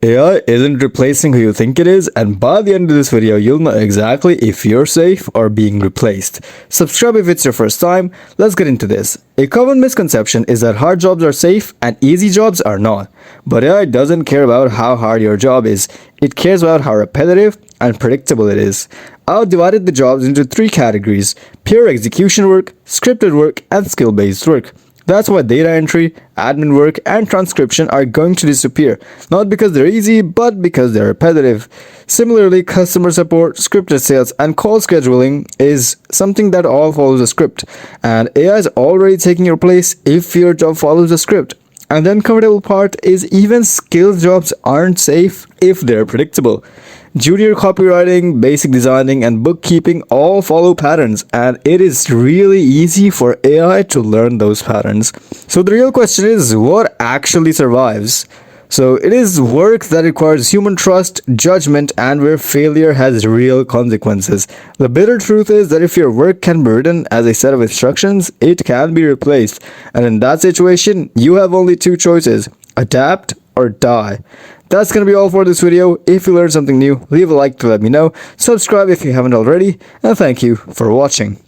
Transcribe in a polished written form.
AI isn't replacing who you think it is, and by the end of this video, you'll know exactly if you're safe or being replaced. Subscribe if it's your first time. Let's get into this. A common misconception is that hard jobs are safe and easy jobs are not. But AI doesn't care about how hard your job is. It cares about how repetitive and predictable it is. I've divided the jobs into three categories: pure execution work, scripted work, and skill-based work. That's why data entry, admin work, and transcription are going to disappear, not because they're easy, but because they're repetitive. Similarly, customer support, scripted sales, and call scheduling is something that all follows a script, and AI is already taking your place if your job follows a script. And the uncomfortable part is even skilled jobs aren't safe if they're predictable. Junior copywriting, basic designing, and bookkeeping all follow patterns, and it is really easy for AI to learn those patterns. So the real question is, what actually survives? So it is work that requires human trust, judgment, and where failure has real consequences. The bitter truth is that if your work can be written as a set of instructions, it can be replaced. And in that situation, you have only two choices: adapt or die. That's gonna be all for this video. If you learned something new, leave a like to let me know, subscribe if you haven't already, and thank you for watching.